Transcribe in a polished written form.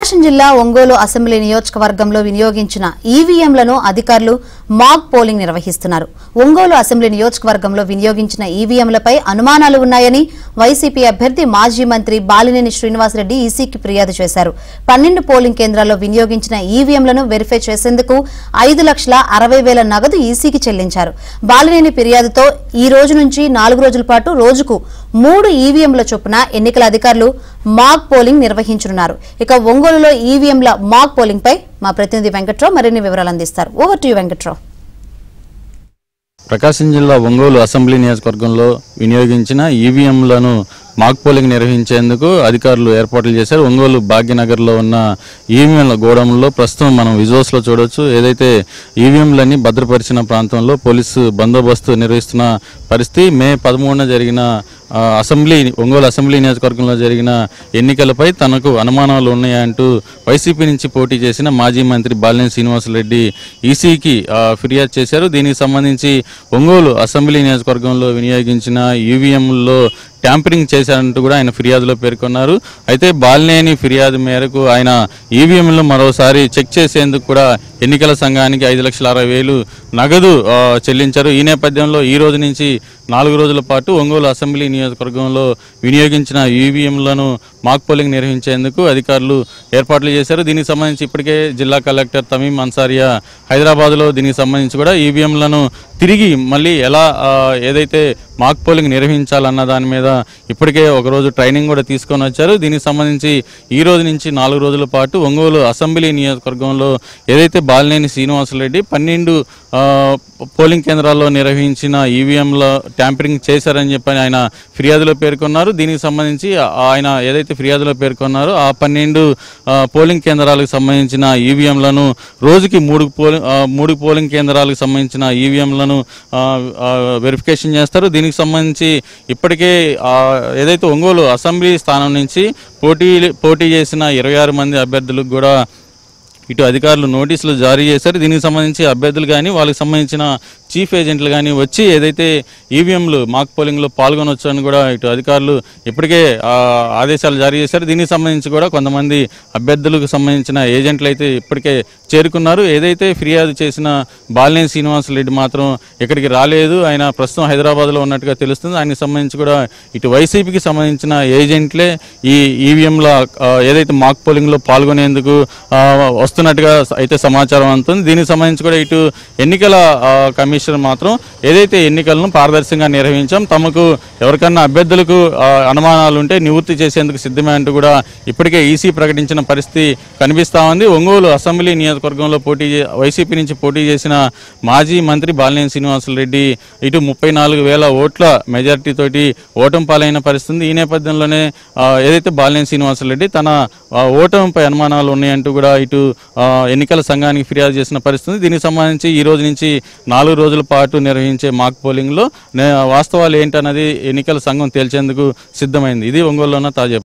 ప్రకాశం జిల్లా ఒంగోలు అసెంబ్లీ నియోజకవర్గంలో వినియోగించిన ఈవీఎంలను అధికారులు మాక్ పోలింగ్ నిర్వహిస్తున్నారు. ఒంగోలు అసెంబ్లీ నియోజకవర్గంలో వినియోగించిన ఈవీఎంలపై అనుమానాలు ఉన్నాయని వైసీపీ అభ్యర్థి మాజీ మంత్రి బాలినేని శ్రీనివాసరెడ్డి ఈసీకి ఫిర్యాదు చేశారు. 12 పోలింగ్ కేంద్రాల్లో వినియోగించిన ఈవీఎంలను వెరిఫై చేసేందుకు 5,60,000 నగదు ఈసీకి చెల్లించారు. బాలినేని ఫిర్యాదుతో ఈ రోజు నుంచి 4 రోజుల పాటు రోజుకు 3 ఈవీఎంల చొప్పున ఎన్నికల అధికారులు మాక్ పోలింగ్ నిర్వహించనున్నారు. ఇక ఒంగోలులో ఈవీఎంల మాక్ పోలింగ్ పై మా ప్రతినిధి వెంకట్రావు మరిన్ని వివరాలు అందిస్తారు. Over to you Venkatrao. Prakasam జిల్లా ఒంగోలు అసెంబ్లీ నియోజకవర్గంలో వినియోగించిన ఈవీఎంలను మాక్ పోలింగ్ నిర్వహించేందుకు అధికారులు ఏర్పాట్లు చేశారు. ఒంగోలు భాగ్యనగర్లో ఉన్న ఈవీఎంల గోడౌన్లో ప్రస్తుతం మనం విజువల్స్లో చూడవచ్చు. ఏదైతే ఈవీఎంలన్నీ భద్రపరిచిన ప్రాంతంలో పోలీసు బందోబస్తు నిర్వహిస్తున్న పరిస్థితి. మే 13న జరిగిన ఒంగోలు అసెంబ్లీ నియోజకవర్గంలో జరిగిన ఎన్నికలపై తనకు అనుమానాలు ఉన్నాయంటూ వైసీపీ నుంచి పోటీ చేసిన మాజీ మంత్రి బాలినేని శ్రీనివాసరెడ్డి ఈసీకి ఫిర్యాదు చేశారు. దీనికి సంబంధించి ఒంగోలు అసెంబ్లీ నియోజకవర్గంలో వినియోగించిన ఈవీఎంల్లో ట్యాంపరింగ్ చేశారంటూ కూడా ఆయన ఫిర్యాదులో పేర్కొన్నారు. అయితే బాలినేని ఫిర్యాదు మేరకు ఆయన ఈవీఎంలను మరోసారి చెక్ చేసేందుకు కూడా ఎన్నికల సంఘానికి 5,60,000 నగదు చెల్లించారు. ఈ నేపథ్యంలో ఈ రోజు నుంచి 4 రోజుల పాటు ఒంగోలు అసెంబ్లీ నియోజకవర్గంలో వినియోగించిన ఈవీఎంలను మాక్ పోలింగ్ నిర్వహించేందుకు అధికారులు ఏర్పాట్లు చేశారు. దీనికి సంబంధించి ఇప్పటికే జిల్లా కలెక్టర్ తమీం అన్సారియా హైదరాబాద్లో దీనికి సంబంధించి కూడా ఈవీఎంలను తిరిగి మళ్ళీ ఎలా ఏదైతే మాక్ పోలింగ్ నిర్వహించాలన్న దాని మీద ఇప్పటికే ఒకరోజు ట్రైనింగ్ కూడా తీసుకొని వచ్చారు. దీనికి సంబంధించి ఈ రోజు నుంచి 4 రోజుల పాటు ఒంగోలు అసెంబ్లీ నియోజకవర్గంలో ఏదైతే బాలినేని శ్రీనివాసరెడ్డి 12 పోలింగ్ కేంద్రాల్లో నిర్వహించిన ఈవీఎంల ట్యాంపరింగ్ చేశారని చెప్పని ఆయన ఫిర్యాదులో పేర్కొన్నారు. దీనికి సంబంధించి ఆయన ఏదైతే ఫిర్యాదులో పేర్కొన్నారో ఆ 12 పోలింగ్ కేంద్రాలకు సంబంధించిన ఈవీఎంలను రోజుకి 3 పోలింగ్ కేంద్రాలకు సంబంధించిన ఈవీఎంలను వెరిఫికేషన్ చేస్తారు. దీనికి సంబంధించి ఇప్పటికే ఏదైతే ఒంగోలు అసెంబ్లీ స్థానం నుంచి పోటీ చేసిన 26 మంది అభ్యర్థులకు కూడా ఇటు అధికారులు నోటీసులు జారీ చేశారు. దీనికి సంబంధించి అభ్యర్థులు కానీ వాళ్ళకి సంబంధించిన చీఫ్ ఏజెంట్లు కానీ వచ్చి ఏదైతే ఈవీఎంలు మాక్ పోలింగ్లో పాల్గొనవచ్చు అని కూడా ఇటు అధికారులు ఇప్పటికే ఆదేశాలు జారీ చేశారు. దీనికి సంబంధించి కూడా కొంతమంది అభ్యర్థులకు సంబంధించిన ఏజెంట్లు అయితే ఇప్పటికే చేరుకున్నారు. ఏదైతే ఫిర్యాదు చేసిన బాలినేని శ్రీనివాసరెడ్డి మాత్రం ఇక్కడికి రాలేదు. ఆయన ప్రస్తుతం హైదరాబాద్లో ఉన్నట్టుగా తెలుస్తుంది. ఆయనకు సంబంధించి కూడా ఇటు వైసీపీకి సంబంధించిన ఏజెంట్లే ఈ ఈవీఎంల ఏదైతే మాక్ పోలింగ్లో పాల్గొనేందుకు వస్తున్నట్టుగా అయితే సమాచారం అందుతుంది. దీనికి సంబంధించి కూడా ఇటు ఎన్నికల కమిషనర్ మాత్రం ఏదైతే ఎన్నికలను పారదర్శకంగా నిర్వహించాం, తమకు ఎవరికన్నా అభ్యర్థులకు అనుమానాలు ఉంటే నివృత్తి చేసేందుకు సిద్ధమే అంటూ కూడా ఇప్పటికే ఈసీ ప్రకటించిన పరిస్థితి కనిపిస్తా ఉంది. ఒంగోలు అసెంబ్లీ నియోజకవర్గంలో వైసీపీ నుంచి పోటీ చేసిన మాజీ మంత్రి బాలినేని శ్రీనివాసరెడ్డి ఇటు 34,000 ఓట్ల మెజార్టీతోటి ఓటమి పాలైన పరిస్థితి. ఈ నేపథ్యంలోనే ఏదైతే బాలినేని శ్రీనివాసరెడ్డి తన ఓటమిపై అనుమానాలు ఉన్నాయంటూ కూడా ఇటు ఎన్నికల సంఘానికి ఫిర్యాదు చేసిన పరిస్థితి. దీనికి సంబంధించి ఈ రోజు నుంచి 4 రోజుల పాటు నిర్వహించే మాక్ పోలింగ్లో వాస్తవాలు ఏంటన్నది ఎన్నికల సంఘం తేల్చేందుకు సిద్ధమైంది. ఇది ఒంగోలులో ఉన్న తాజా